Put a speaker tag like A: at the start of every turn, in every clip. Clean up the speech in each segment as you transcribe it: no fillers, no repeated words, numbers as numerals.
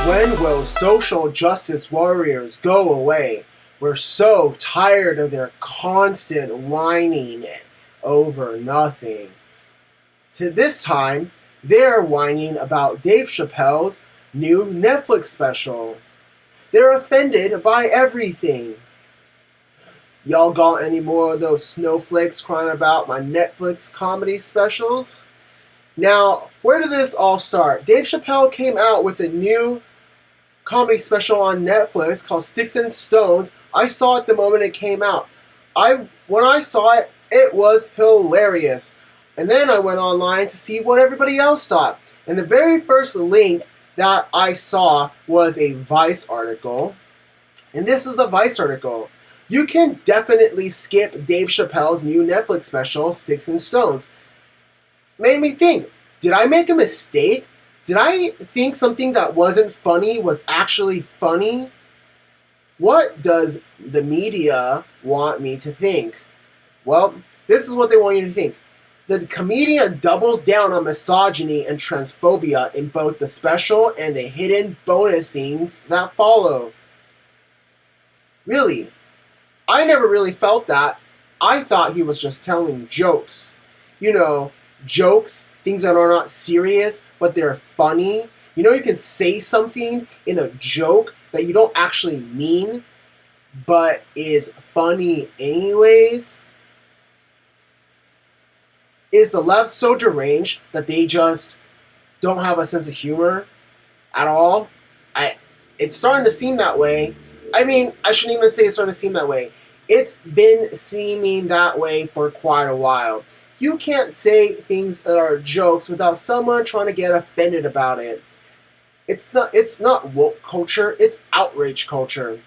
A: When will social justice warriors go away? We're so tired of their constant whining over nothing. To this time, they're whining about Dave Chappelle's new Netflix special. They're offended by everything. Y'all got any more of those snowflakes crying about my Netflix comedy specials? Now, where did this all start? Dave Chappelle came out with a new comedy special on Netflix called Sticks and Stones. I saw it the moment it came out. When I saw it, it was hilarious. And then I went online to see what everybody else thought. And the very first link that I saw was a Vice article. And this is the Vice article. You can definitely skip Dave Chappelle's new Netflix special, Sticks and Stones. Made me think, did I make a mistake? Did I think something that wasn't funny was actually funny? What does the media want me to think? Well, this is what they want you to think. The comedian doubles down on misogyny and transphobia in both the special and the hidden bonus scenes that follow. Really? I never really felt that. I thought he was just telling jokes. You know, jokes, things that are not serious, but they're funny. You know, you can say something in a joke that you don't actually mean, but is funny anyways. Is the left so deranged that they just don't have a sense of humor at all? It's starting to seem that way. I mean, I shouldn't even say it's starting to seem that way. It's been seeming that way for quite a while. You can't say things that are jokes without someone trying to get offended about it. It's not woke culture, it's outrage culture.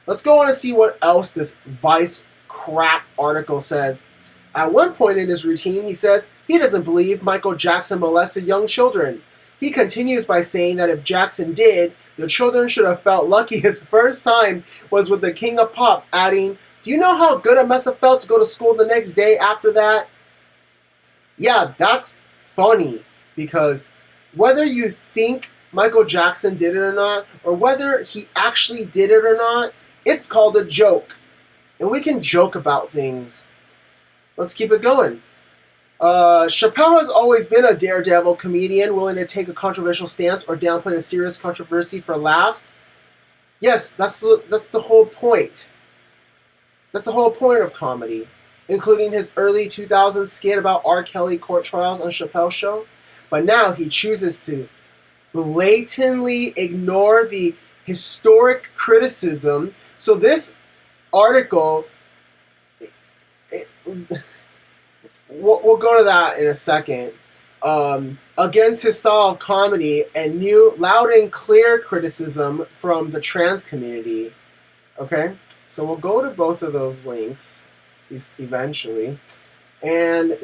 A: Let's go on and see what else this Vice crap article says. At one point in his routine, he says he doesn't believe Michael Jackson molested young children. He continues by saying that if Jackson did, the children should have felt lucky his first time was with the King of Pop, adding, "Do you know how good it must have felt to go to school the next day after that?" Yeah, that's funny, because whether you think Michael Jackson did it or not, or whether he actually did it or not, it's called a joke. And we can joke about things. Let's keep it going. Chappelle has always been a daredevil comedian, willing to take a controversial stance or downplay a serious controversy for laughs. Yes, that's the whole point. That's the whole point of comedy, including his early 2000s skit about R. Kelly court trials on Chappelle's Show. But now he chooses to blatantly ignore the historic criticism. So this article, we'll go to that in a second, against his style of comedy and new loud and clear criticism from the trans community. Okay? So we'll go to both of those links eventually. And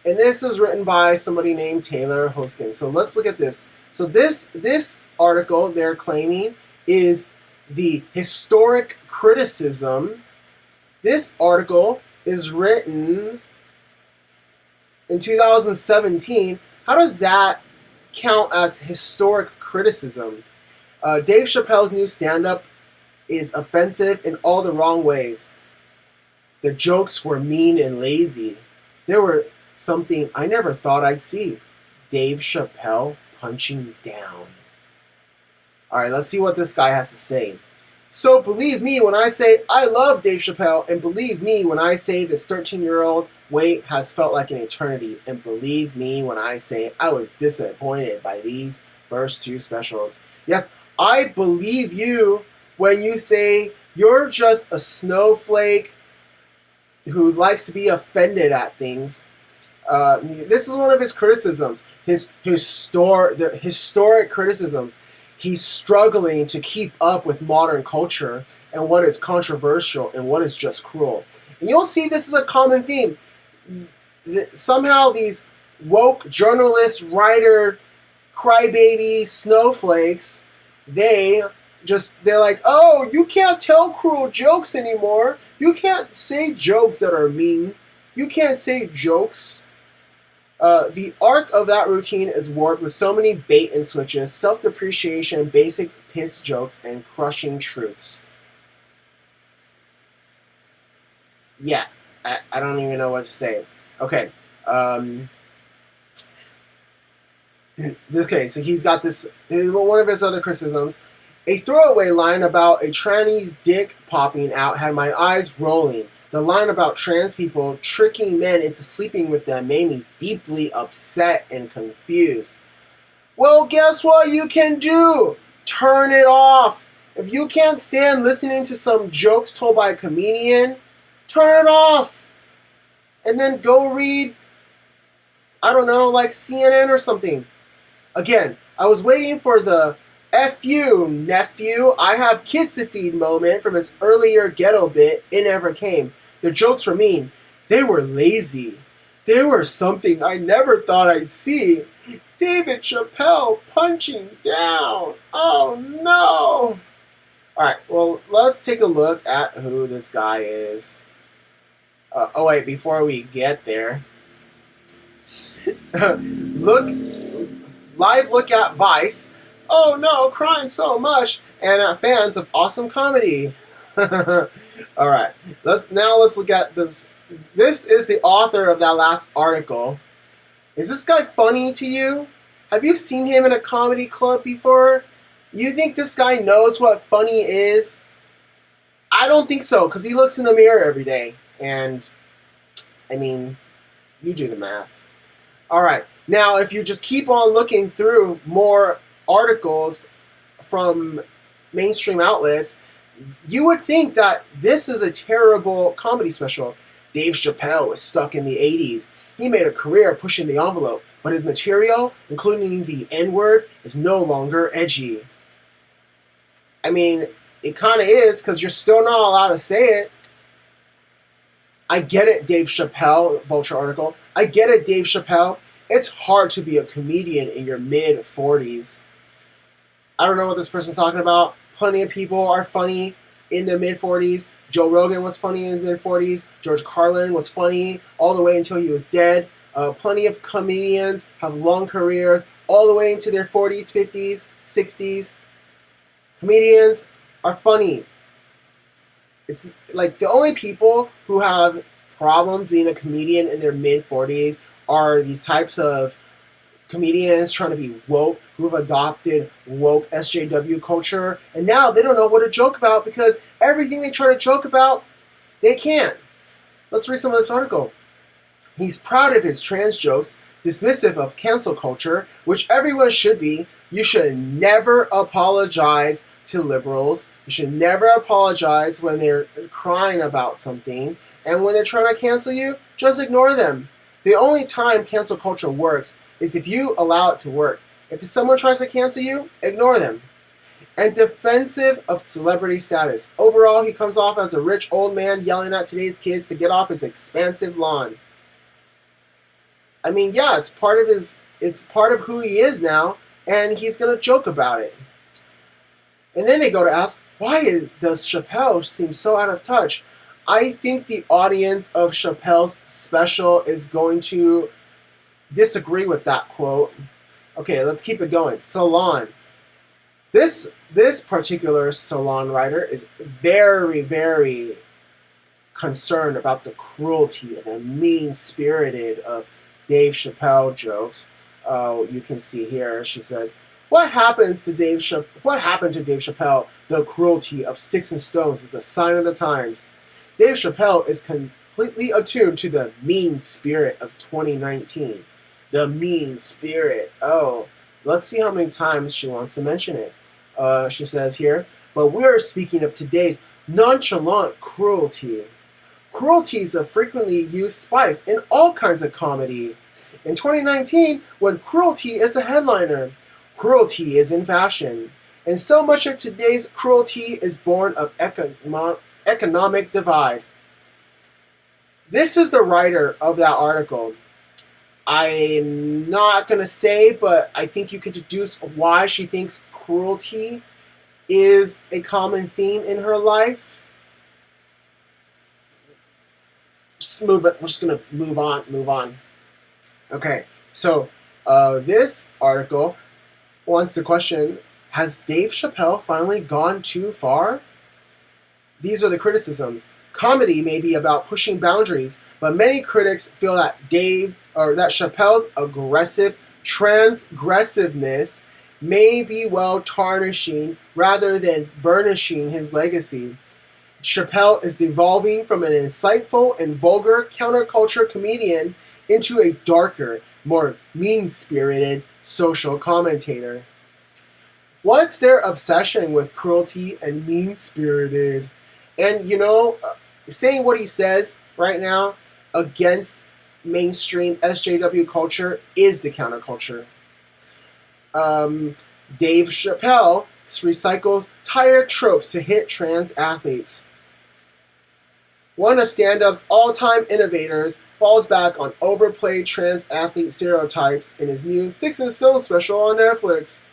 A: this is written by somebody named Taylor Hoskin. So let's look at this. So this article they're claiming is the historic criticism. This article is written in 2017. How does that count as historic criticism? Dave Chappelle's new stand-up is offensive in all the wrong ways. The jokes were mean and lazy. There were something I never thought I'd see. Dave Chappelle punching down. Alright, let's see what this guy has to say. So believe me when I say I love Dave Chappelle, and believe me when I say this 13-year-old wait has felt like an eternity, and believe me when I say I was disappointed by these first two specials. Yes, I believe you when you say you're just a snowflake who likes to be offended at things. This is one of his criticisms, the historic criticisms. He's struggling to keep up with modern culture and what is controversial and what is just cruel. And you'll see this is a common theme. Somehow these woke journalists, writer, crybaby snowflakes, they're like, oh, you can't tell cruel jokes anymore. You can't say jokes that are mean. You can't say jokes. The arc of that routine is warped with so many bait and switches, self-depreciation, basic piss jokes, and crushing truths. Yeah, I don't even know what to say. Okay. So he's got this. One of his other criticisms. A throwaway line about a tranny's dick popping out had my eyes rolling. The line about trans people tricking men into sleeping with them made me deeply upset and confused. Well, guess what you can do? Turn it off. If you can't stand listening to some jokes told by a comedian, turn it off. And then go read, I don't know, like CNN or something. Again, I was waiting for the F you, nephew, I have kids to feed moment from his earlier ghetto bit. It never came. The jokes were mean. They were lazy. They were something I never thought I'd see. David Chapelle punching down. Oh no! Alright, well, let's take a look at who this guy is. Oh wait, before we get there. Live look at Vice. Oh no, crying so much. And fans of awesome comedy. Alright, let's look at this. This is the author of that last article. Is this guy funny to you? Have you seen him in a comedy club before? You think this guy knows what funny is? I don't think so, because he looks in the mirror every day. And, I mean, you do the math. Alright, now if you just keep on looking through more articles from mainstream outlets, you would think that this is a terrible comedy special. Dave Chapelle was stuck in the 80s. He made a career pushing the envelope, but his material, including the N-word, is no longer edgy. I mean, it kind of is, because you're still not allowed to say it. I get it, Dave Chapelle, Vulture article. I get it, Dave Chapelle. It's hard to be a comedian in your mid-40s. I don't know what this person's talking about. Plenty of people are funny in their mid-40s. Joe Rogan was funny in his mid-40s. George Carlin was funny all the way until he was dead. Plenty of comedians have long careers all the way into their 40s, 50s, 60s. Comedians are funny. It's like the only people who have problems being a comedian in their mid-40s are these types of comedians trying to be woke, who have adopted woke SJW culture, and now they don't know what to joke about because everything they try to joke about, they can't. Let's read some of this article. He's proud of his trans jokes, dismissive of cancel culture, which everyone should be. You should never apologize to liberals. You should never apologize when they're crying about something, and when they're trying to cancel you, just ignore them. The only time cancel culture works is if you allow it to work. If someone tries to cancel you, ignore them. And defensive of celebrity status. Overall, he comes off as a rich old man yelling at today's kids to get off his expansive lawn. I mean, yeah, it's part of who he is now, and he's gonna joke about it. And then they go to ask, why does Chapelle seem so out of touch? I think the audience of Chapelle's special is going to disagree with that quote. Okay, let's keep it going. Salon. This particular Salon writer is very, very concerned about the cruelty and the mean-spirited of Dave Chapelle jokes. You can see here, she says, What happened to Dave Chapelle? The cruelty of sticks and stones is the sign of the times. Dave Chapelle is completely attuned to the mean spirit of 2019. The mean spirit. Oh, let's see how many times she wants to mention it. She says here, but we're speaking of today's nonchalant cruelty. Cruelty is a frequently used spice in all kinds of comedy. In 2019, when cruelty is a headliner, cruelty is in fashion. And so much of today's cruelty is born of economic divide. This is the writer of that article. I'm not going to say, but I think you could deduce why she thinks cruelty is a common theme in her life. We're just going to move on. Okay, so this article wants to question, has Dave Chapelle finally gone too far? These are the criticisms. Comedy may be about pushing boundaries, but many critics feel that that Chappelle's aggressive transgressiveness may be well tarnishing rather than burnishing his legacy. Chappelle is devolving from an insightful and vulgar counterculture comedian into a darker, more mean-spirited social commentator. What's their obsession with cruelty and mean-spirited? And saying what he says right now against mainstream SJW culture is the counterculture. Dave Chapelle recycles tired tropes to hit trans athletes. One of stand-up's all-time innovators falls back on overplayed trans athlete stereotypes in his new Sticks and Stones special on Netflix.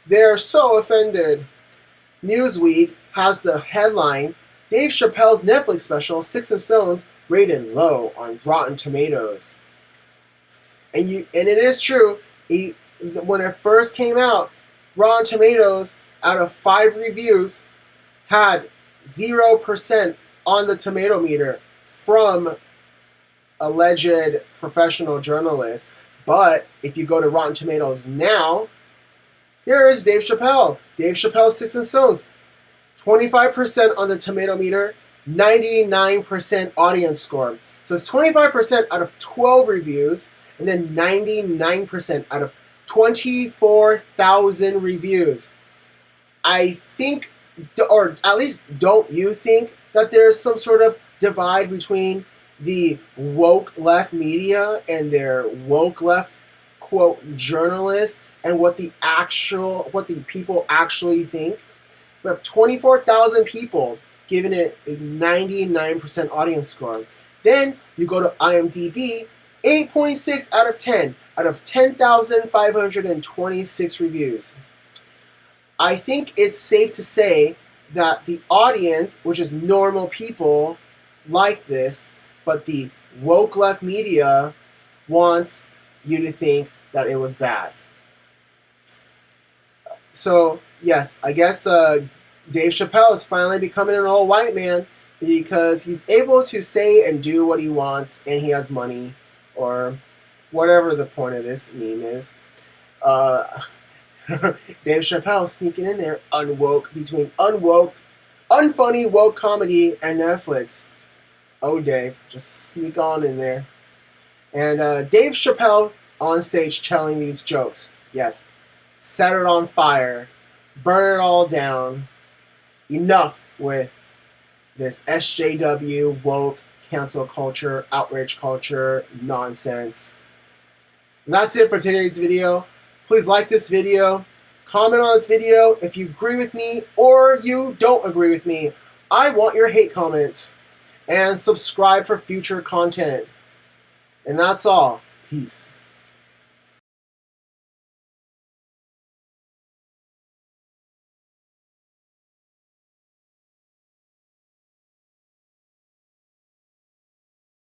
A: They're so offended. Newsweek has the headline, Dave Chappelle's Netflix special, Sticks and Stones, rated low on Rotten Tomatoes. And it is true, when it first came out, Rotten Tomatoes, out of 5 reviews, had 0% on the tomato meter from alleged professional journalists. But if you go to Rotten Tomatoes now, here is Dave Chapelle. Dave Chappelle's Sticks and Stones. 25% on the tomato meter, 99% audience score. So it's 25% out of 12 reviews, and then 99% out of 24,000 reviews. I think, or at least don't you think, that there's some sort of divide between the woke left media and their woke left, quote, journalists and what the people actually think? We have 24,000 people giving it a 99% audience score. Then you go to IMDb, 8.6 out of 10 out of 10,526 reviews. I think it's safe to say that the audience, which is normal people, like this, but the woke left media wants you to think that it was bad. So, yes, I guess Dave Chapelle is finally becoming an old white man because he's able to say and do what he wants, and he has money, or whatever the point of this meme is. Dave Chapelle sneaking in there, between unfunny woke comedy and Netflix. Oh, Dave, just sneak on in there. And Dave Chapelle on stage telling these jokes. Yes, set it on fire, burn it all down. Enough with this SJW, woke, cancel culture, outrage culture, nonsense. And that's it for today's video. Please like this video, comment on this video if you agree with me or you don't agree with me. I want your hate comments. And subscribe for future content. And that's all. Peace.